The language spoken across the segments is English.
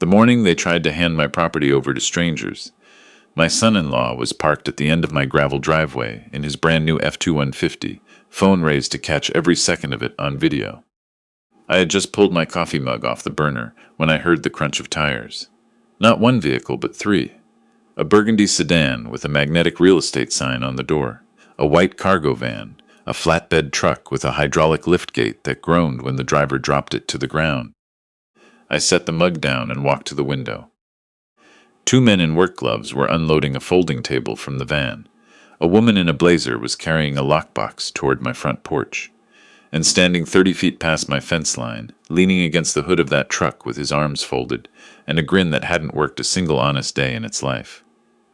The morning they tried to hand my property over to strangers, my son-in-law was parked at the end of my gravel driveway in his brand-new F2150, phone raised to catch every second of it on video. I had just pulled my coffee mug off the burner when I heard the crunch of tires. Not one vehicle, but three. A burgundy sedan with a magnetic real estate sign on the door, a white cargo van, a flatbed truck with a hydraulic liftgate that groaned when the driver dropped it to the ground. I set the mug down and walked to the window. Two men in work gloves were unloading a folding table from the van. A woman in a blazer was carrying a lockbox toward my front porch. And standing 30 feet past my fence line, leaning against the hood of that truck with his arms folded and a grin that hadn't worked a single honest day in its life.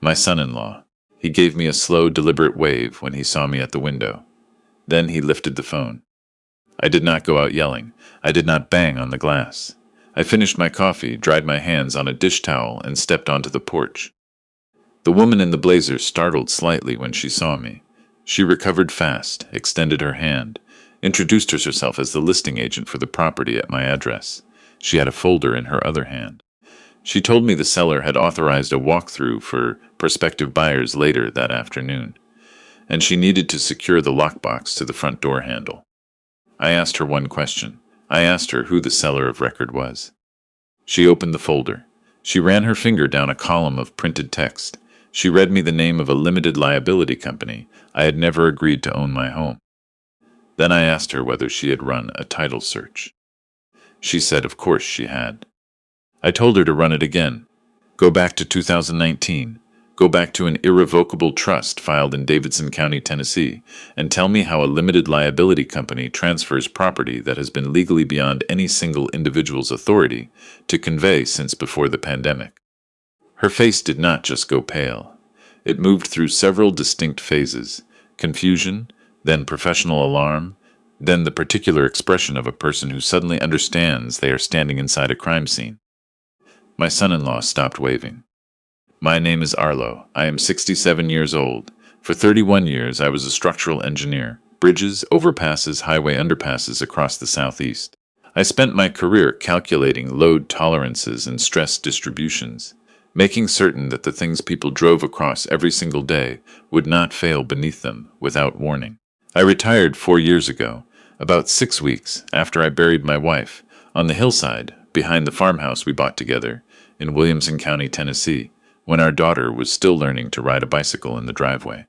My son-in-law. He gave me a slow, deliberate wave when he saw me at the window. Then he lifted the phone. I did not go out yelling. I did not bang on the glass. I finished my coffee, dried my hands on a dish towel, and stepped onto the porch. The woman in the blazer startled slightly when she saw me. She recovered fast, extended her hand, introduced herself as the listing agent for the property at my address. She had a folder in her other hand. She told me the seller had authorized a walkthrough for prospective buyers later that afternoon, and she needed to secure the lockbox to the front door handle. I asked her one question. I asked her who the seller of record was. She opened the folder. She ran her finger down a column of printed text. She read me the name of a limited liability company. I had never agreed to own my home. Then I asked her whether she had run a title search. She said of course she had. I told her to run it again. Go back to 2019. Go back to an irrevocable trust filed in Davidson County, Tennessee, and tell me how a limited liability company transfers property that has been legally beyond any single individual's authority to convey since before the pandemic. Her face did not just go pale. It moved through several distinct phases: confusion, then professional alarm, then the particular expression of a person who suddenly understands they are standing inside a crime scene. My son-in-law stopped waving. My name is Arlo. I am 67 years old. For 31 years, I was a structural engineer. Bridges, overpasses, highway underpasses across the Southeast. I spent my career calculating load tolerances and stress distributions, making certain that the things people drove across every single day would not fail beneath them without warning. I retired 4 years ago, about 6 weeks after I buried my wife, on the hillside behind the farmhouse we bought together in Williamson County, Tennessee, when our daughter was still learning to ride a bicycle in the driveway.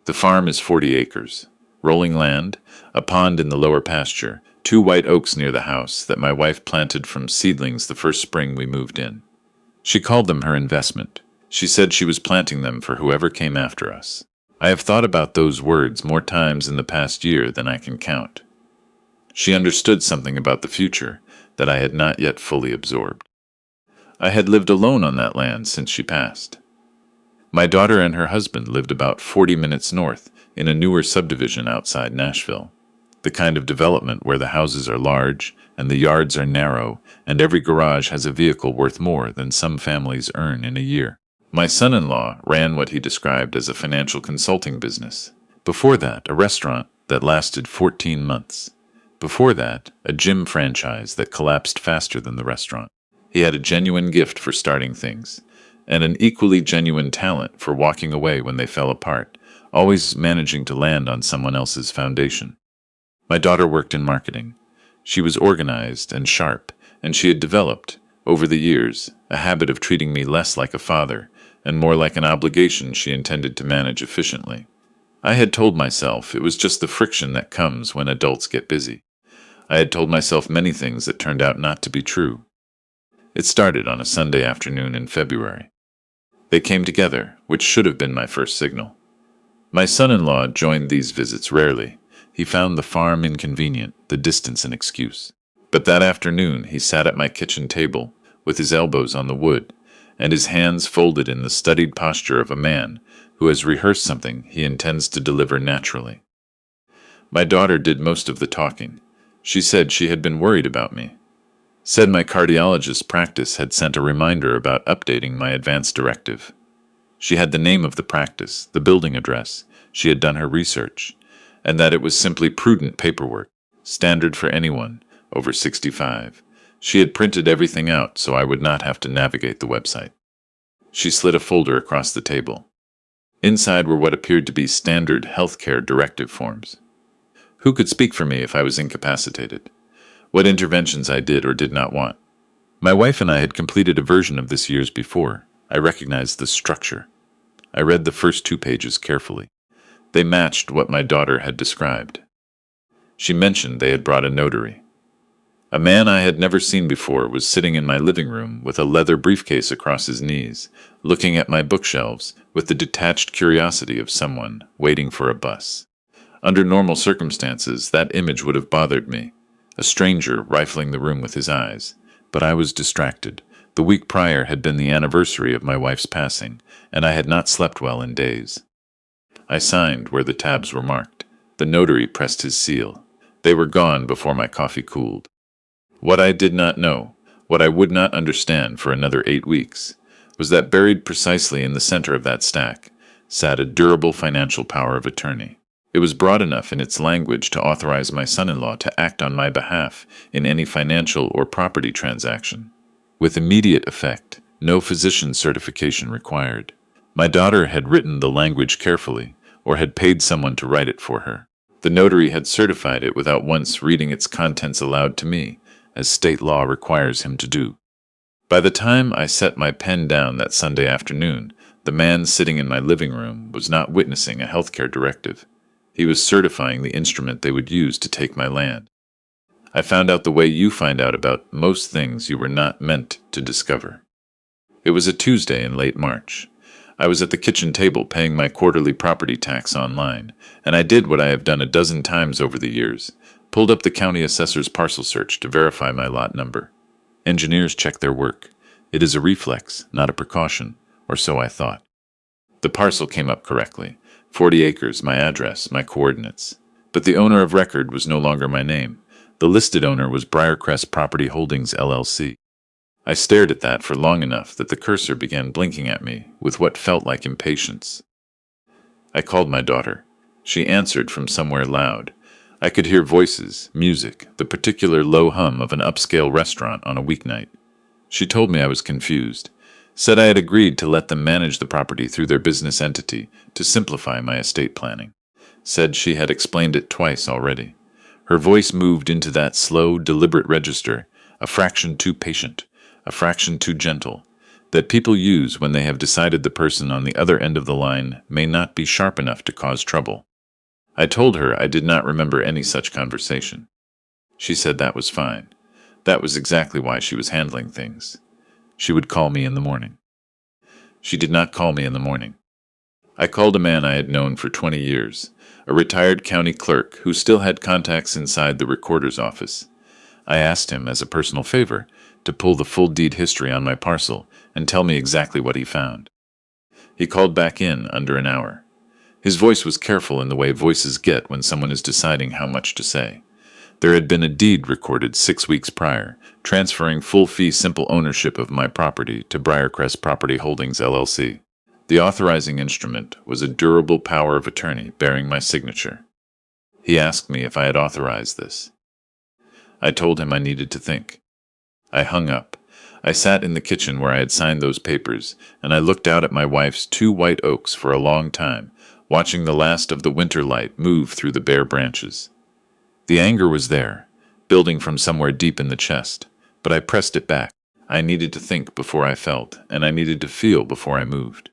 The farm is 40 acres, rolling land, a pond in the lower pasture, 2 white oaks near the house that my wife planted from seedlings the first spring we moved in. She called them her investment. She said she was planting them for whoever came after us. I have thought about those words more times in the past year than I can count. She understood something about the future that I had not yet fully absorbed. I had lived alone on that land since she passed. My daughter and her husband lived about 40 minutes north in a newer subdivision outside Nashville, the kind of development where the houses are large and the yards are narrow and every garage has a vehicle worth more than some families earn in a year. My son-in-law ran what he described as a financial consulting business. Before that, a restaurant that lasted 14 months. Before that, a gym franchise that collapsed faster than the restaurant. He had a genuine gift for starting things, and an equally genuine talent for walking away when they fell apart, always managing to land on someone else's foundation. My daughter worked in marketing. She was organized and sharp, and she had developed, over the years, a habit of treating me less like a father and more like an obligation she intended to manage efficiently. I had told myself it was just the friction that comes when adults get busy. I had told myself many things that turned out not to be true. It started on a Sunday afternoon in February. They came together, which should have been my first signal. My son-in-law joined these visits rarely. He found the farm inconvenient, the distance an excuse. But that afternoon he sat at my kitchen table, with his elbows on the wood, and his hands folded in the studied posture of a man who has rehearsed something he intends to deliver naturally. My daughter did most of the talking. She said she had been worried about me. Said my cardiologist's practice had sent a reminder about updating my advance directive. She had the name of the practice, the building address, she had done her research, and that it was simply prudent paperwork, standard for anyone over 65, She had printed everything out so I would not have to navigate the website. She slid a folder across the table. Inside were what appeared to be standard healthcare directive forms. Who could speak for me if I was incapacitated? What interventions I did or did not want? My wife and I had completed a version of this years before. I recognized the structure. I read the first 2 pages carefully. They matched what my daughter had described. She mentioned they had brought a notary. A man I had never seen before was sitting in my living room with a leather briefcase across his knees, looking at my bookshelves with the detached curiosity of someone waiting for a bus. Under normal circumstances, that image would have bothered me, a stranger rifling the room with his eyes. But I was distracted. The week prior had been the anniversary of my wife's passing, and I had not slept well in days. I signed where the tabs were marked. The notary pressed his seal. They were gone before my coffee cooled. What I did not know, what I would not understand for another 8 weeks, was that buried precisely in the center of that stack sat a durable financial power of attorney. It was broad enough in its language to authorize my son-in-law to act on my behalf in any financial or property transaction. With immediate effect, no physician certification required. My daughter had written the language carefully, or had paid someone to write it for her. The notary had certified it without once reading its contents aloud to me, as state law requires him to do. By the time I set my pen down that Sunday afternoon, the man sitting in my living room was not witnessing a healthcare directive. He was certifying the instrument they would use to take my land. I found out the way you find out about most things you were not meant to discover. It was a Tuesday in late March. I was at the kitchen table paying my quarterly property tax online, and I did what I have done a dozen times over the years, pulled up the county assessor's parcel search to verify my lot number. Engineers check their work. It is a reflex, not a precaution, or so I thought. The parcel came up correctly. 40 acres, my address, my coordinates. But the owner of record was no longer my name. The listed owner was Briarcrest Property Holdings, LLC. I stared at that for long enough that the cursor began blinking at me with what felt like impatience. I called my daughter. She answered from somewhere loud. I could hear voices, music, the particular low hum of an upscale restaurant on a weeknight. She told me I was confused. Said I had agreed to let them manage the property through their business entity to simplify my estate planning. Said she had explained it twice already. Her voice moved into that slow, deliberate register, a fraction too patient, a fraction too gentle, that people use when they have decided the person on the other end of the line may not be sharp enough to cause trouble. I told her I did not remember any such conversation. She said that was fine. That was exactly why she was handling things. She would call me in the morning. She did not call me in the morning. I called a man I had known for 20 years, a retired county clerk who still had contacts inside the recorder's office. I asked him, as a personal favor, to pull the full deed history on my parcel and tell me exactly what he found. He called back in under an hour. His voice was careful in the way voices get when someone is deciding how much to say. There had been a deed recorded 6 weeks prior, transferring full-fee simple ownership of my property to Briarcrest Property Holdings, LLC. The authorizing instrument was a durable power of attorney bearing my signature. He asked me if I had authorized this. I told him I needed to think. I hung up. I sat in the kitchen where I had signed those papers, and I looked out at my wife's 2 white oaks for a long time, watching the last of the winter light move through the bare branches. The anger was there, building from somewhere deep in the chest, but I pressed it back. I needed to think before I felt, and I needed to feel before I moved.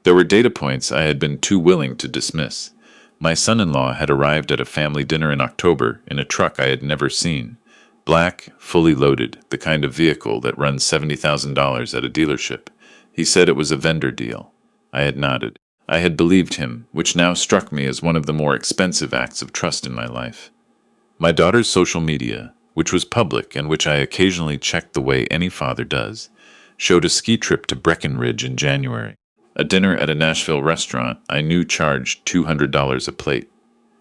There were data points I had been too willing to dismiss. My son-in-law had arrived at a family dinner in October in a truck I had never seen. Black, fully loaded, the kind of vehicle that runs $70,000 at a dealership. He said it was a vendor deal. I had nodded. I had believed him, which now struck me as one of the more expensive acts of trust in my life. My daughter's social media, which was public and which I occasionally checked the way any father does, showed a ski trip to Breckenridge in January. A dinner at a Nashville restaurant I knew charged $200 a plate.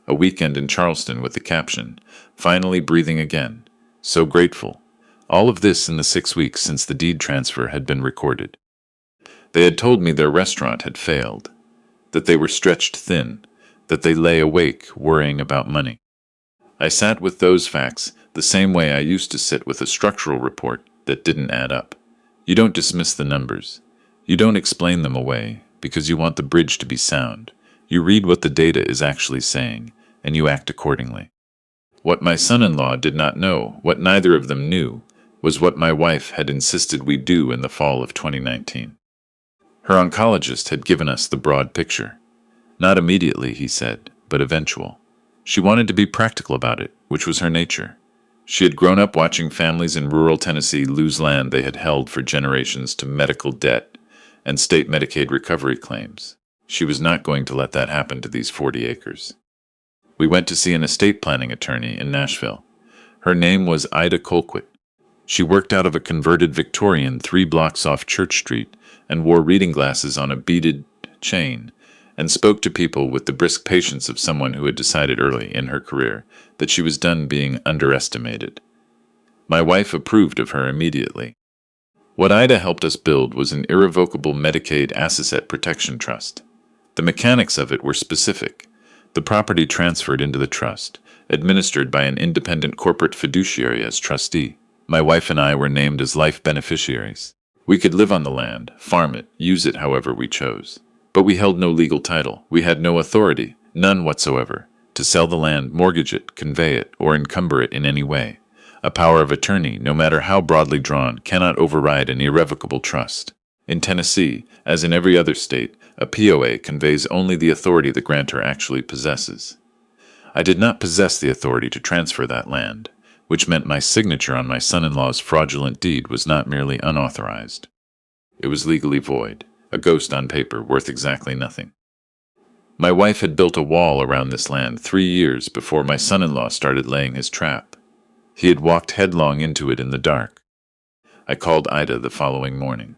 A weekend in Charleston with the caption, "Finally breathing again. So grateful." All of this in the 6 weeks since the deed transfer had been recorded. They had told me their restaurant had failed, that they were stretched thin, that they lay awake worrying about money. I sat with those facts, the same way I used to sit with a structural report that didn't add up. You don't dismiss the numbers. You don't explain them away because you want the bridge to be sound. You read what the data is actually saying, and you act accordingly. What my son-in-law did not know, what neither of them knew, was what my wife had insisted we do in the fall of 2019. Her oncologist had given us the broad picture. Not immediately, he said, but eventual. She wanted to be practical about it, which was her nature. She had grown up watching families in rural Tennessee lose land they had held for generations to medical debt and state Medicaid recovery claims. She was not going to let that happen to these 40 acres. We went to see an estate planning attorney in Nashville. Her name was Ida Colquitt. She worked out of a converted Victorian 3 blocks off Church Street and wore reading glasses on a beaded chain and spoke to people with the brisk patience of someone who had decided early in her career that she was done being underestimated. My wife approved of her immediately. What Ida helped us build was an irrevocable Medicaid asset protection trust. The mechanics of it were specific. The property transferred into the trust, administered by an independent corporate fiduciary as trustee. My wife and I were named as life beneficiaries. We could live on the land, farm it, use it however we chose. But we held no legal title. We had no authority, none whatsoever, to sell the land, mortgage it, convey it, or encumber it in any way. A power of attorney, no matter how broadly drawn, cannot override an irrevocable trust. In Tennessee, as in every other state, a POA conveys only the authority the grantor actually possesses. I did not possess the authority to transfer that land, which meant my signature on my son-in-law's fraudulent deed was not merely unauthorized. It was legally void, a ghost on paper worth exactly nothing. My wife had built a wall around this land 3 years before my son-in-law started laying his trap. He had walked headlong into it in the dark. I called Ida the following morning.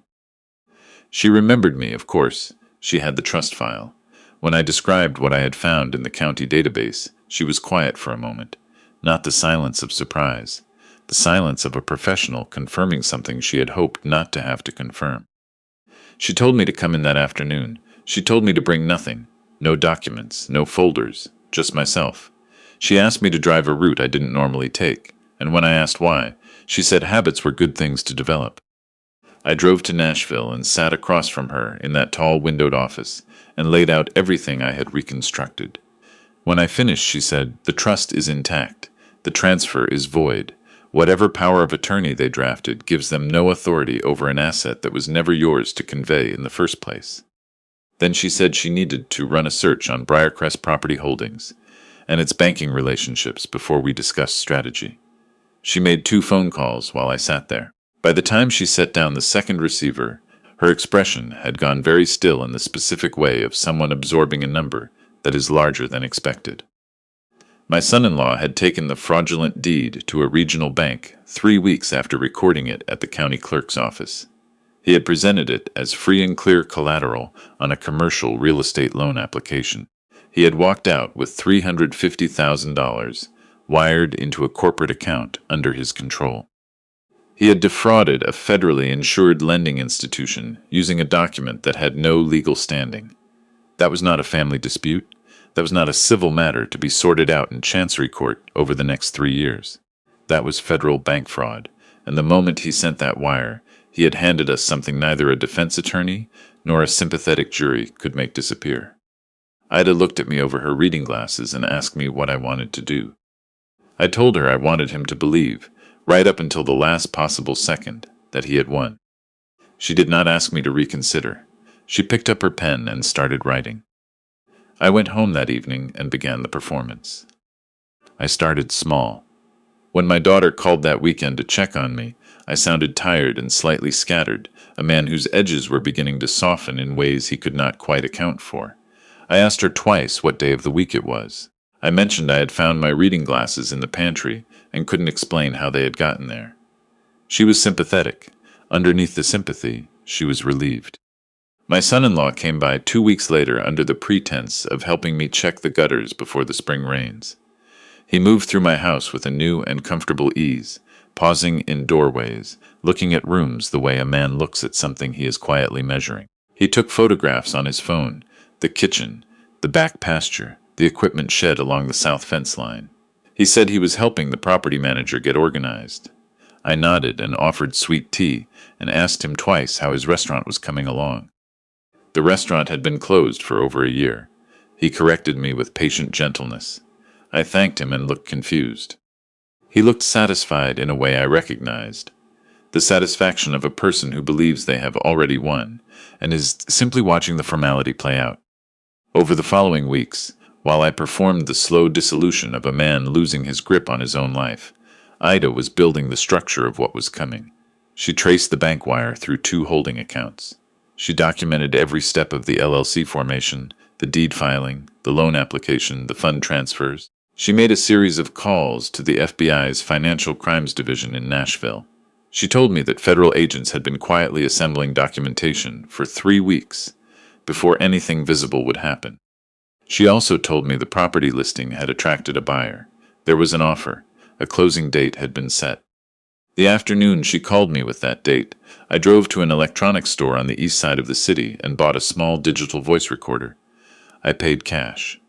She remembered me, of course. She had the trust file. When I described what I had found in the county database, she was quiet for a moment. Not the silence of surprise, the silence of a professional confirming something she had hoped not to have to confirm. She told me to come in that afternoon. She told me to bring nothing, no documents, no folders, just myself. She asked me to drive a route I didn't normally take, and when I asked why, she said habits were good things to develop. I drove to Nashville and sat across from her in that tall windowed office and laid out everything I had reconstructed. When I finished, she said, "The trust is intact. The transfer is void. Whatever power of attorney they drafted gives them no authority over an asset that was never yours to convey in the first place." Then she said she needed to run a search on Briarcrest Property Holdings and its banking relationships before we discussed strategy. She made 2 phone calls while I sat there. By the time she set down the second receiver, her expression had gone very still in the specific way of someone absorbing a number that is larger than expected. My son-in-law had taken the fraudulent deed to a regional bank 3 weeks after recording it at the county clerk's office. He had presented it as free and clear collateral on a commercial real estate loan application. He had walked out with $350,000 wired into a corporate account under his control. He had defrauded a federally insured lending institution using a document that had no legal standing. That was not a family dispute. That was not a civil matter to be sorted out in Chancery Court over the next 3 years. That was federal bank fraud, and the moment he sent that wire, he had handed us something neither a defense attorney nor a sympathetic jury could make disappear. Ida looked at me over her reading glasses and asked me what I wanted to do. I told her I wanted him to believe, right up until the last possible second, that he had won. She did not ask me to reconsider. She picked up her pen and started writing. I went home that evening and began the performance. I started small. When my daughter called that weekend to check on me, I sounded tired and slightly scattered, a man whose edges were beginning to soften in ways he could not quite account for. I asked her twice what day of the week it was. I mentioned I had found my reading glasses in the pantry and couldn't explain how they had gotten there. She was sympathetic. Underneath the sympathy, she was relieved. My son-in-law came by 2 weeks later under the pretense of helping me check the gutters before the spring rains. He moved through my house with a new and comfortable ease, pausing in doorways, looking at rooms the way a man looks at something he is quietly measuring. He took photographs on his phone, the kitchen, the back pasture, the equipment shed along the south fence line. He said he was helping the property manager get organized. I nodded and offered sweet tea and asked him twice how his restaurant was coming along. The restaurant had been closed for over a year. He corrected me with patient gentleness. I thanked him and looked confused. He looked satisfied in a way I recognized. The satisfaction of a person who believes they have already won and is simply watching the formality play out. Over the following weeks, while I performed the slow dissolution of a man losing his grip on his own life, Ida was building the structure of what was coming. She traced the bank wire through 2 holding accounts. She documented every step of the LLC formation, the deed filing, the loan application, the fund transfers. She made a series of calls to the FBI's Financial Crimes Division in Nashville. She told me that federal agents had been quietly assembling documentation for 3 weeks before anything visible would happen. She also told me the property listing had attracted a buyer. There was an offer. A closing date had been set. The afternoon she called me with that date, I drove to an electronics store on the east side of the city and bought a small digital voice recorder. I paid cash.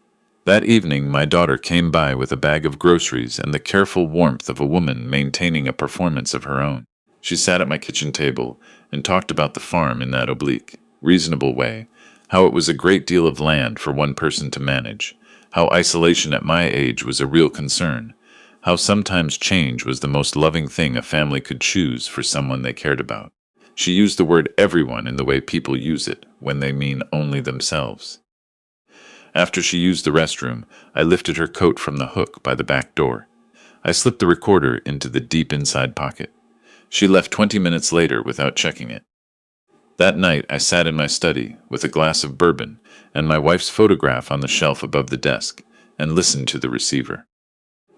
That evening, my daughter came by with a bag of groceries and the careful warmth of a woman maintaining a performance of her own. She sat at my kitchen table and talked about the farm in that oblique, reasonable way, how it was a great deal of land for one person to manage, how isolation at my age was a real concern, how sometimes change was the most loving thing a family could choose for someone they cared about. She used the word everyone in the way people use it when they mean only themselves. After she used the restroom, I lifted her coat from the hook by the back door. I slipped the recorder into the deep inside pocket. She left 20 minutes later without checking it. That night, I sat in my study with a glass of bourbon and my wife's photograph on the shelf above the desk and listened to the receiver.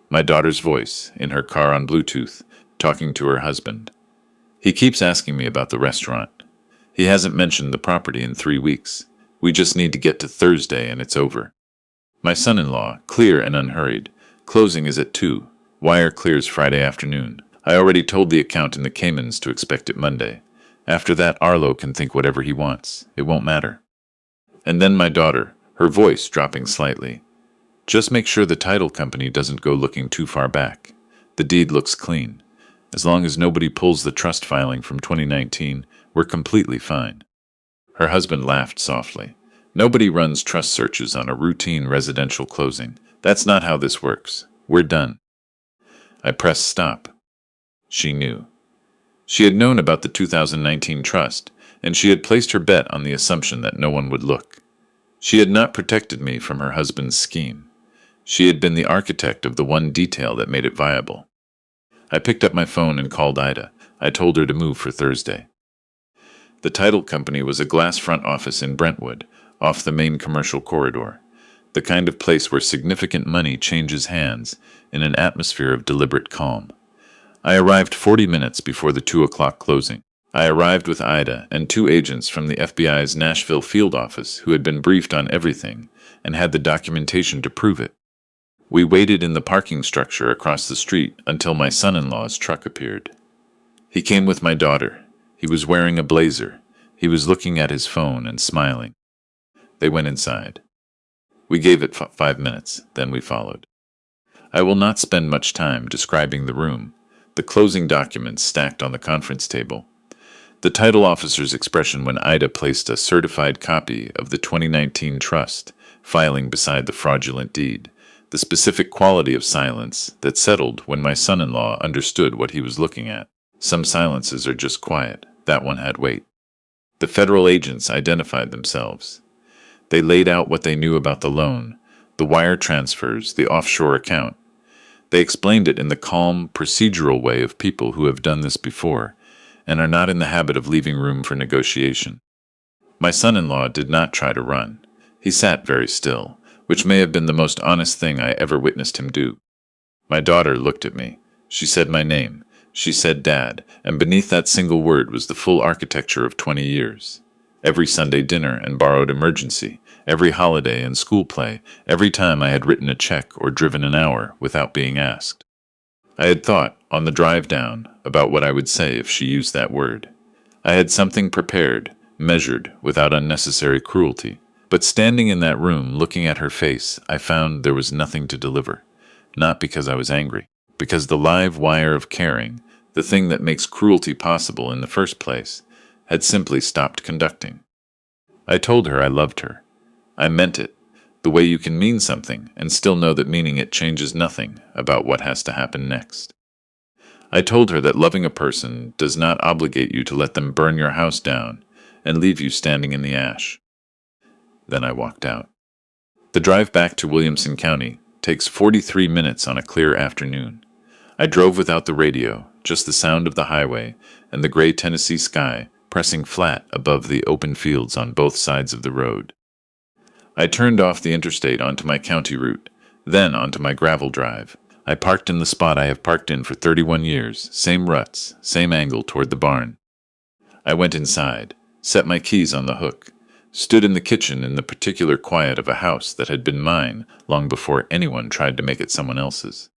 My daughter's voice, in her car on Bluetooth, talking to her husband. He keeps asking me about the restaurant. He hasn't mentioned the property in 3 weeks. We just need to get to Thursday and it's over. My son-in-law, clear and unhurried. Closing is at 2. Wire clears Friday afternoon. I already told the account in the Caymans to expect it Monday. After that, Arlo can think whatever he wants. It won't matter. And then my daughter, her voice dropping slightly. Just make sure the title company doesn't go looking too far back. The deed looks clean. As long as nobody pulls the trust filing from 2019, we're completely fine. Her husband laughed softly. Nobody runs trust searches on a routine residential closing. That's not how this works. We're done. I pressed stop. She knew. She had known about the 2019 trust, and she had placed her bet on the assumption that no one would look. She had not protected me from her husband's scheme. She had been the architect of the one detail that made it viable. I picked up my phone and called Ida. I told her to move for Thursday. The title company was a glass front office in Brentwood, off the main commercial corridor, the kind of place where significant money changes hands in an atmosphere of deliberate calm. I arrived 40 minutes before the 2 o'clock closing. I arrived with Ida and 2 agents from the FBI's Nashville field office who had been briefed on everything and had the documentation to prove it. We waited in the parking structure across the street until my son-in-law's truck appeared. He came with my daughter. He was wearing a blazer. He was looking at his phone and smiling. They went inside. We gave it 5 minutes, then we followed. I will not spend much time describing the room, the closing documents stacked on the conference table, the title officer's expression when Ida placed a certified copy of the 2019 trust filing beside the fraudulent deed, the specific quality of silence that settled when my son-in-law understood what he was looking at. Some silences are just quiet. That one had weight. The federal agents identified themselves. They laid out what they knew about the loan, the wire transfers, the offshore account. They explained it in the calm, procedural way of people who have done this before and are not in the habit of leaving room for negotiation. My son-in-law did not try to run. He sat very still, which may have been the most honest thing I ever witnessed him do. My daughter looked at me. She said my name. She said Dad, and beneath that single word was the full architecture of 20 years. Every Sunday dinner and borrowed emergency, every holiday and school play, every time I had written a check or driven an hour without being asked. I had thought, on the drive down, about what I would say if she used that word. I had something prepared, measured, without unnecessary cruelty. But standing in that room, looking at her face, I found there was nothing to deliver. Not because I was angry, because the live wire of caring, the thing that makes cruelty possible in the first place, had simply stopped conducting. I told her I loved her. I meant it, the way you can mean something and still know that meaning it changes nothing about what has to happen next. I told her that loving a person does not obligate you to let them burn your house down and leave you standing in the ash. Then I walked out. The drive back to Williamson County takes 43 minutes on a clear afternoon. I drove without the radio, just the sound of the highway and the gray Tennessee sky pressing flat above the open fields on both sides of the road. I turned off the interstate onto my county route, then onto my gravel drive. I parked in the spot I have parked in for 31 years, same ruts, same angle toward the barn. I went inside, set my keys on the hook, stood in the kitchen in the particular quiet of a house that had been mine long before anyone tried to make it someone else's.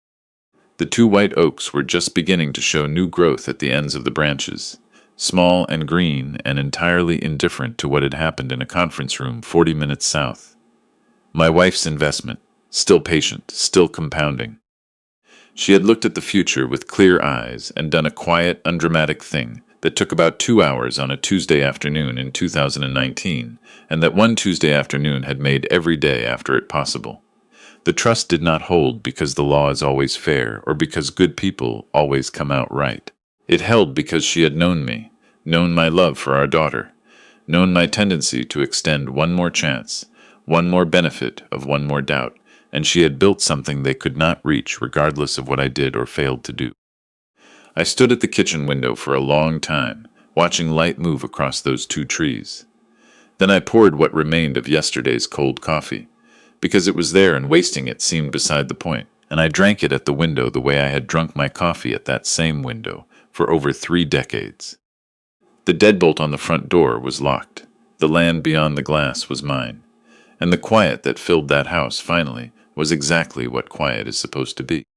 The two white oaks were just beginning to show new growth at the ends of the branches, small and green and entirely indifferent to what had happened in a conference room 40 minutes south. My wife's investment, still patient, still compounding. She had looked at the future with clear eyes and done a quiet, undramatic thing that took about 2 hours on a Tuesday afternoon in 2019, and that one Tuesday afternoon had made every day after it possible. The trust did not hold because the law is always fair or because good people always come out right. It held because she had known me, known my love for our daughter, known my tendency to extend one more chance, one more benefit of one more doubt, and she had built something they could not reach regardless of what I did or failed to do. I stood at the kitchen window for a long time, watching light move across those two trees. Then I poured what remained of yesterday's cold coffee, because it was there and wasting it seemed beside the point, and I drank it at the window the way I had drunk my coffee at that same window for over 3 decades. The deadbolt on the front door was locked. The land beyond the glass was mine. And the quiet that filled that house finally was exactly what quiet is supposed to be.